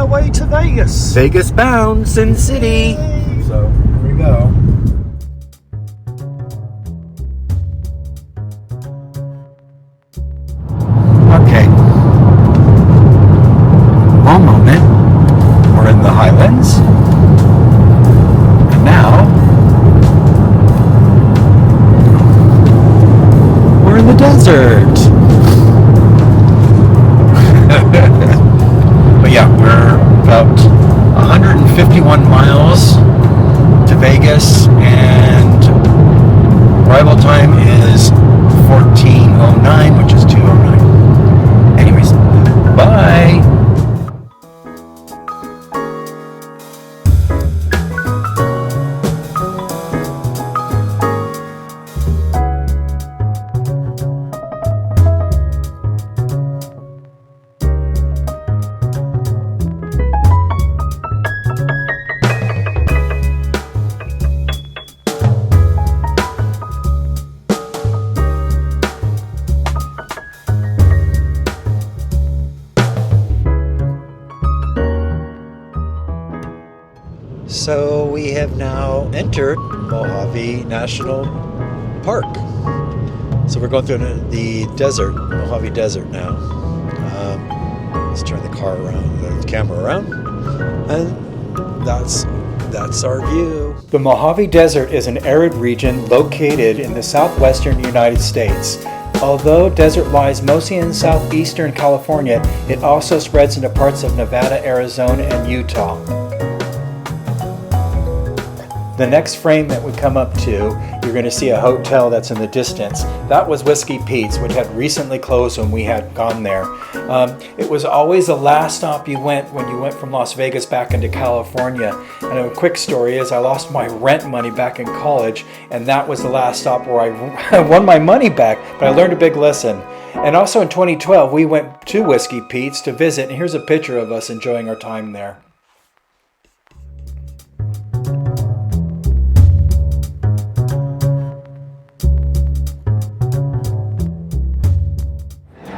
our way to Vegas. Vegas bound, Sin City. So here we go. Okay. One moment. We're in the Highlands. And now we're in the desert. But yeah, we're about 151 miles to Vegas, and arrival time is 14:09, which is 2:09. Anyways, bye. So we have now entered Mojave National Park. So we're going through the desert, Mojave Desert now. Let's turn the car around, the camera around, and that's our view. The Mojave Desert is an arid region located in the southwestern United States. Although desert lies mostly in southeastern California, it also spreads into parts of Nevada, Arizona, and Utah. The next frame that we come up to, you're going to see a hotel that's in the distance. That was Whiskey Pete's, which had recently closed when we had gone there. It was always the last stop you went when you went from Las Vegas back into California. And a quick story is I lost my rent money back in college, and that was the last stop where I won my money back, but I learned a big lesson. And also in 2012, we went to Whiskey Pete's to visit, and here's a picture of us enjoying our time there.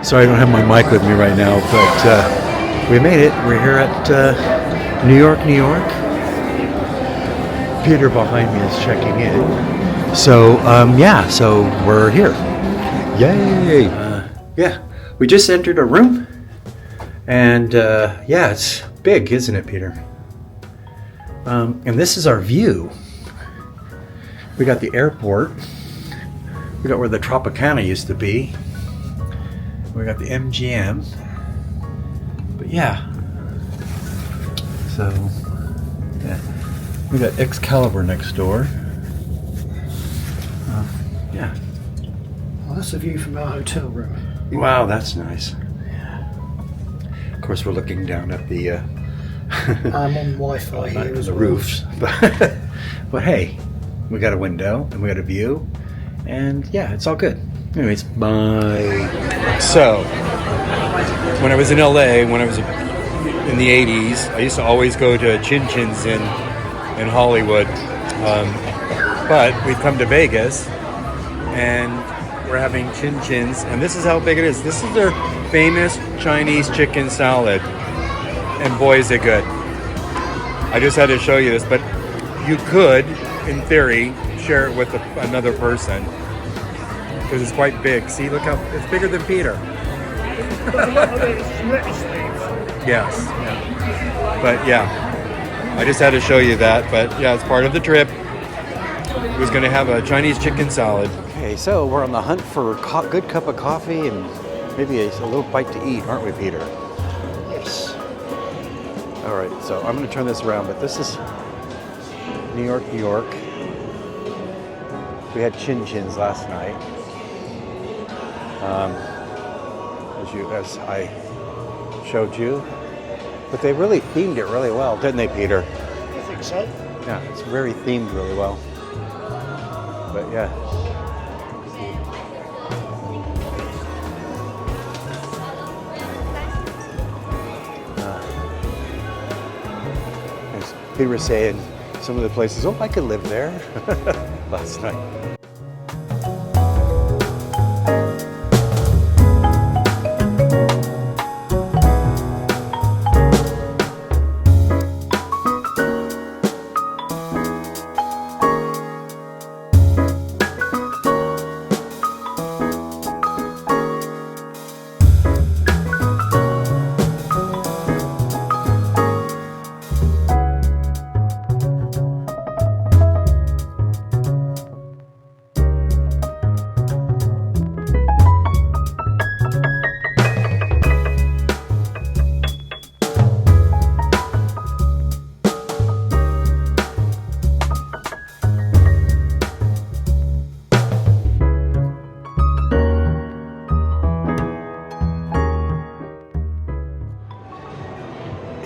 Sorry I don't have my mic with me right now, but we made it. We're here at New York, New York. Peter behind me is checking in. So, yeah, so we're here. Yay! Yeah, we just entered a room. And, yeah, it's big, isn't it, Peter? And this is our view. We got the airport. We got where the Tropicana used to be. We got the MGM, but yeah, so yeah, we got Excalibur next door. Yeah. Well, that's a view from our hotel room. Wow, that's nice. Yeah. Of course, we're looking down at the. I'm on Wi-Fi here as the well. roofs, but hey, we got a window and we got a view, and yeah, it's all good. Anyways, bye. So, when I was in LA, when I was in the 80s, I used to always go to Chin Chin's in Hollywood. But we've come to Vegas, and we're having Chin Chin's, and this is how big it is. This is their famous Chinese chicken salad, and boy is it good. I just had to show you this, but you could, in theory, share it with another person. Because it's quite big. See, look how it's bigger than Peter. Yes. Yeah. But yeah, I just had to show you that. But yeah, it's part of the trip. It was going to have a Chinese chicken salad. Okay, so we're on the hunt for a good cup of coffee and maybe a little bite to eat, aren't we, Peter? Yes. All right, so I'm going to turn this around, but this is New York, New York. We had Chin Chin's last night. As I showed you, but they really themed it really well, didn't they, Peter? I think so. Yeah, it's very themed really well. But yeah. As Peter was saying, some of the places, oh, I could live there last night.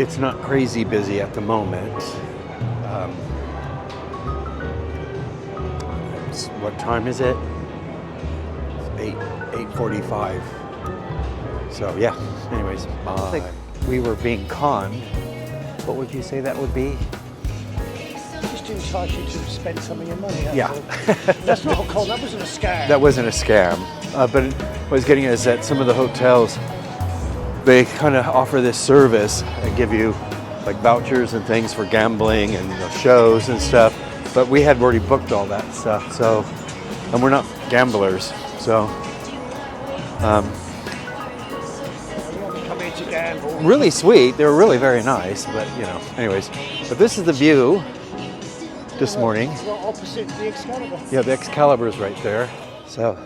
it's not crazy busy at the moment. What time is it? It's 8:45. So yeah. Anyways, we were being conned. What would you say that would be? Just to entice you to spend some of your money. Yeah. That's not a con. That wasn't a scam. That wasn't a scam. But what I was getting at is that some of the hotels, they kind of offer this service and give you like vouchers and things for gambling and shows and stuff. But we had already booked all that stuff, so, and we're not gamblers, so. Come here to gamble. Really sweet. They were really very nice, but you know, anyways. But this is the view this morning. Well, opposite the Excalibur. Yeah, the Excalibur's right there. So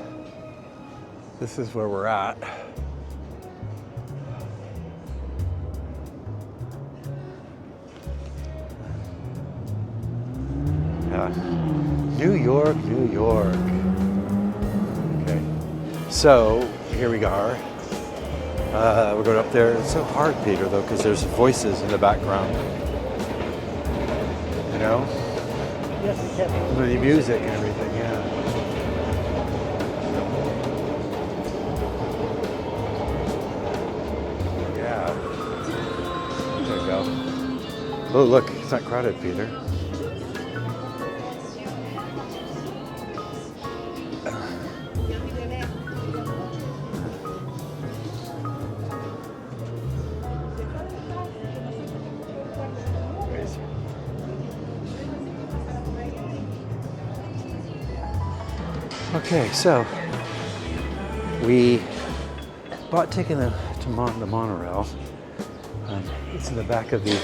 this is where we're at. New York, New York. Okay, so here we are. We're going up there. It's so hard, Peter, though, because there's voices in the background. You know? Yes, it can. The music and everything, yeah. Yeah. There we go. Oh, look, it's not crowded, Peter. Okay, so we bought ticket to the monorail. It's in the back of the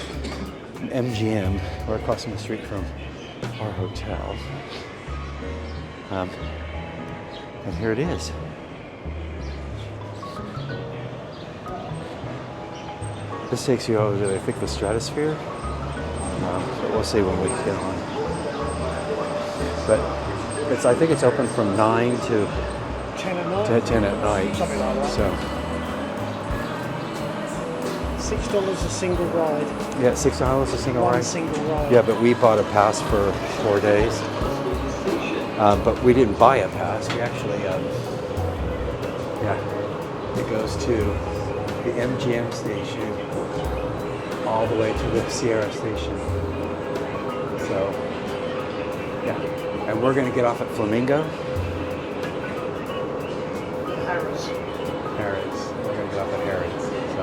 MGM, or across the street from our hotel. And here it is. This takes you over to, I think, the Stratosphere. But we'll see when we get on. But I think it's open from 9 to 10 at night. 10 at night. Something like that. So $6 a single ride. yeah, $6 a single One ride. single ride. Yeah, but we bought a pass for 4 days. But we didn't buy a pass. We actually, it goes to the MGM station all the way to the Sierra station. So, yeah. And we're going to get off at Flamingo. Harrods. Harrods. We're going to get off at Harrods. So.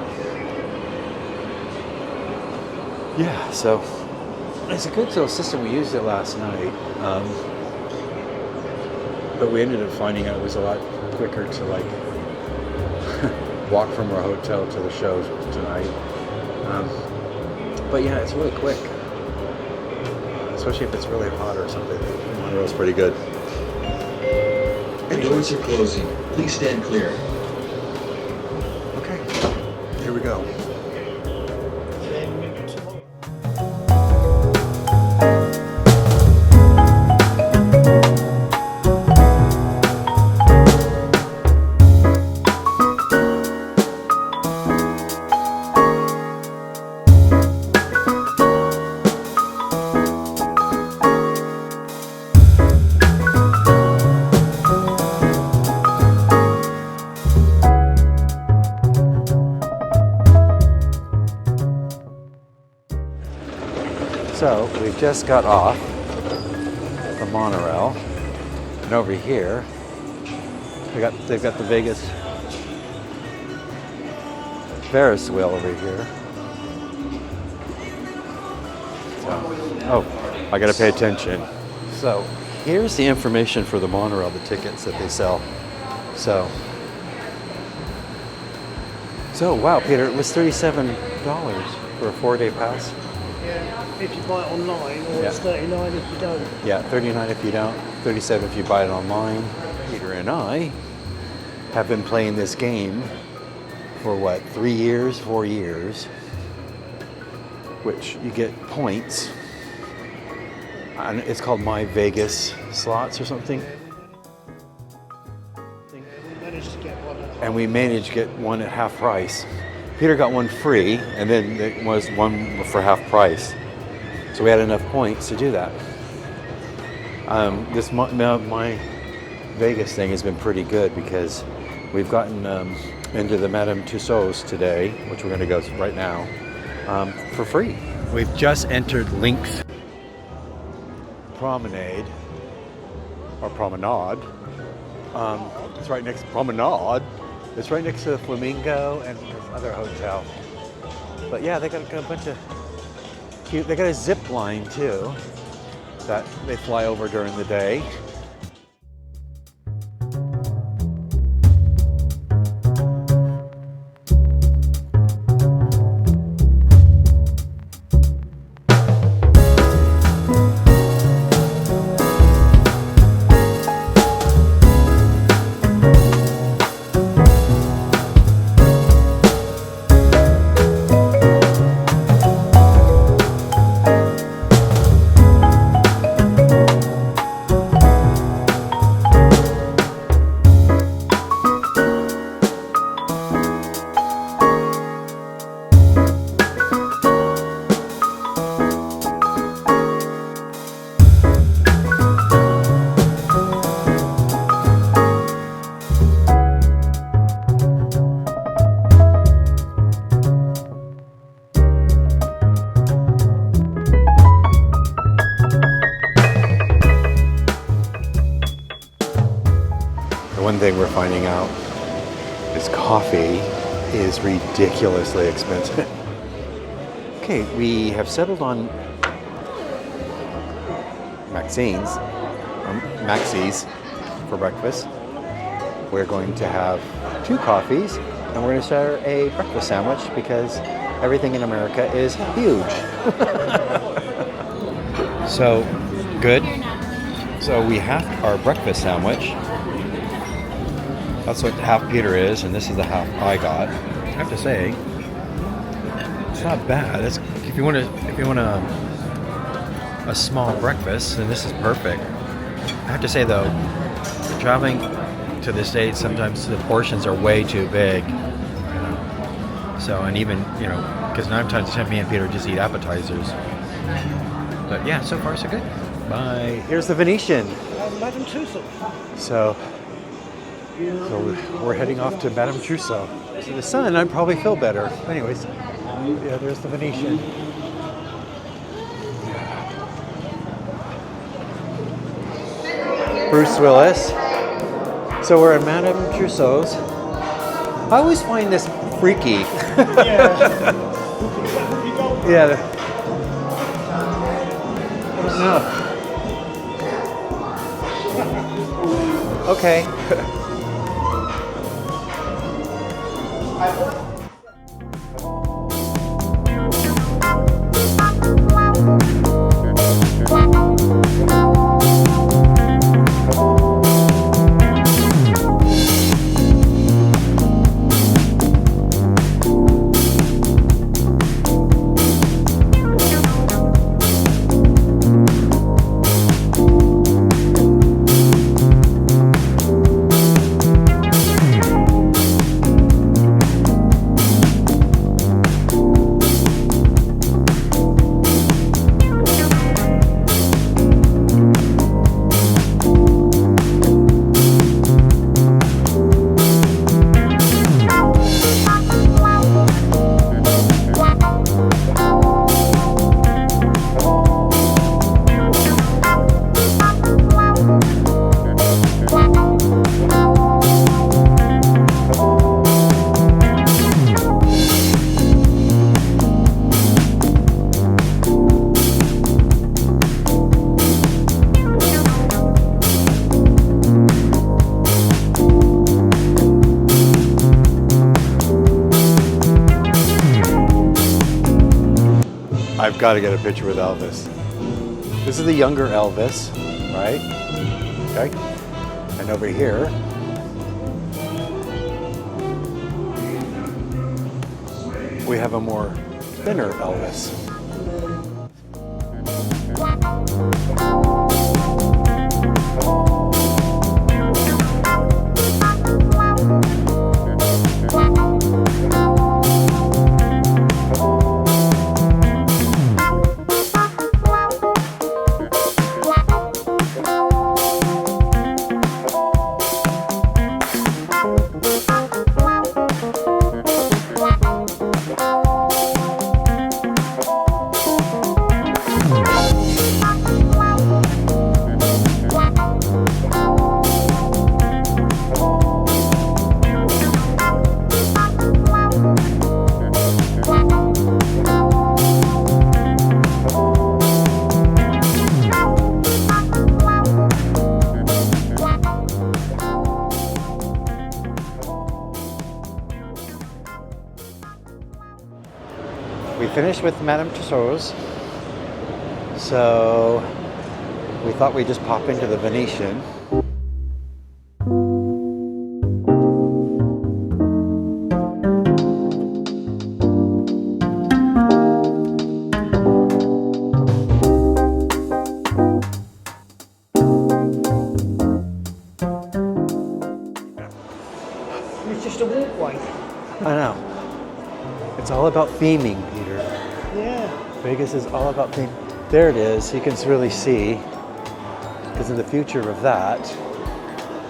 Yeah, so it's a good little system. We used it last night. But we ended up finding out it was a lot quicker to like walk from our hotel to the show tonight. But yeah, it's really quick. Especially if it's really hot or something. The monorail's pretty good. Doors are closing. Please stand clear. Okay, here we go. Then tomorrow. So we've just got off the monorail, and over here they've got the Vegas Ferris wheel over here. Oh, I got to pay attention. So here's the information for the monorail, the tickets that they sell. So wow, Peter, it was $37 for a 4-day pass. Yeah, if you buy it online, or Yeah. it's 39 if you don't. Yeah, 39 if you don't, 37 if you buy it online. Peter and I have been playing this game for what, 3 years, 4 years, which you get points. And it's called My Vegas Slots or something. We managed to get one at And we managed to get one at half price. Peter got one free, and then it was one for half price. So we had enough points to do that. My Vegas thing has been pretty good because we've gotten into the Madame Tussauds today, which we're going to go right now, for free. We've just entered Lynx Promenade, or Promenade. It's right next to Promenade. It's right next to the Flamingo and this other hotel. But yeah, they got a bunch of cute. They got a zip line too that they fly over during the day. One thing we're finding out is coffee is ridiculously expensive. Okay, we have settled on Maxie's for breakfast. We're going to have 2 coffees and we're going to share a breakfast sandwich because everything in America is huge. So, good. So we have our breakfast sandwich. That's what half Peter is, and this is the half I got. I have to say, it's not bad. If you want a small breakfast, then this is perfect. I have to say though, traveling to the States, sometimes the portions are way too big. So, and even because 9 times 10 me and Peter just eat appetizers. But yeah, so far so good. Bye. Here's the Venetian. Madame Tussauds. So we're heading off to Madame Tussauds. So the sun, I'd probably feel better. Anyways, yeah, there's the Venetian. Bruce Willis. So we're at Madame Tussauds. I always find this freaky. Yeah. No. Okay. I've got to get a picture with Elvis. This is the younger Elvis, right? Okay. And over here, we have a more thinner Elvis. finished with Madame Tussauds, so we thought we'd just pop into the Venetian. It's just a walkway. I know. It's all about theming, Peter. Yeah. Vegas is all about theming. There it is. You can really see. Because in the future of that,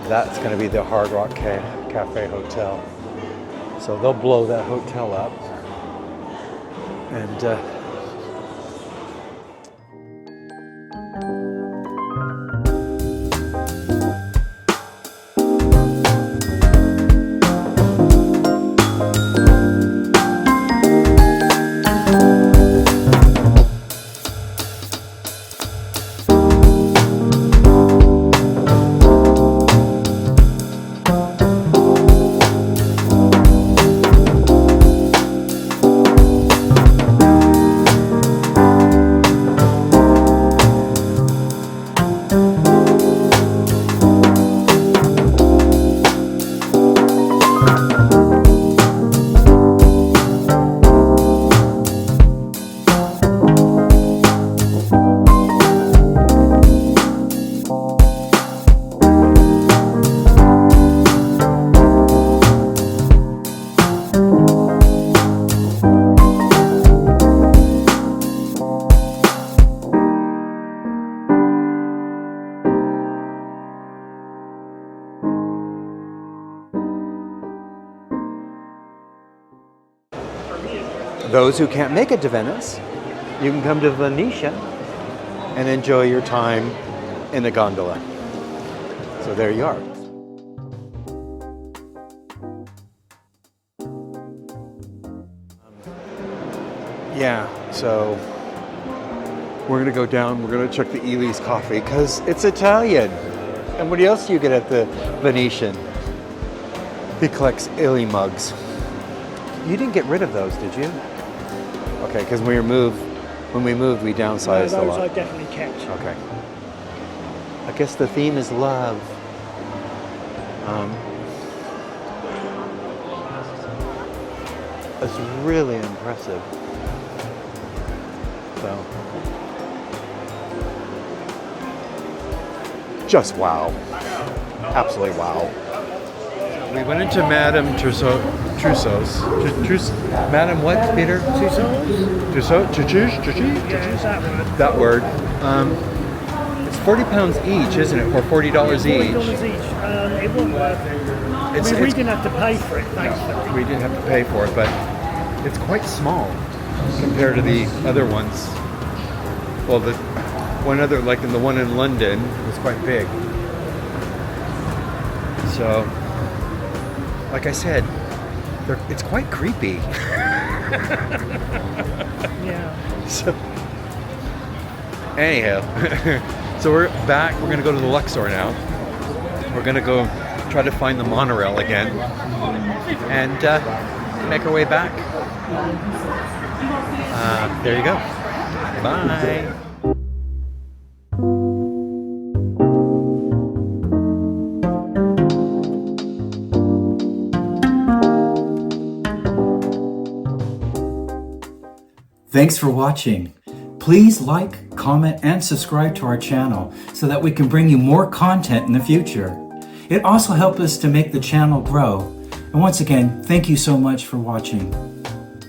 that's going to be the Hard Rock Cafe Hotel. So they'll blow that hotel up. And those who can't make it to Venice, you can come to Venetia and enjoy your time in the gondola. So there you are. Yeah, so we're gonna go down, we're gonna check the Ely's coffee because it's Italian. And what else do you get at the Venetian? He collects Ely mugs. You didn't get rid of those, did you? Okay, because when we moved, we downsized a lot. Those I definitely kept. Okay. I guess the theme is love. It's really impressive. So, just wow. Absolutely wow. We went into Madame Tussauds. Madame what, Peter? Tussauds? Yeah, that word. It's 40 pounds each, isn't it? Or $40 each. $40 each. It wasn't worth it. We didn't have to pay for it, thankfully. We didn't have to pay for it, but it's quite small compared to the other ones. Well, the one other, like in the one in London, was quite big. So, like I said, it's quite creepy. Yeah. So, anyhow, so we're back. We're gonna go to the Luxor now. We're gonna go try to find the monorail again and make our way back. There you go. Bye. Thanks for watching. Please like, comment, and subscribe to our channel so that we can bring you more content in the future. It also helps us to make the channel grow. And once again, thank you so much for watching.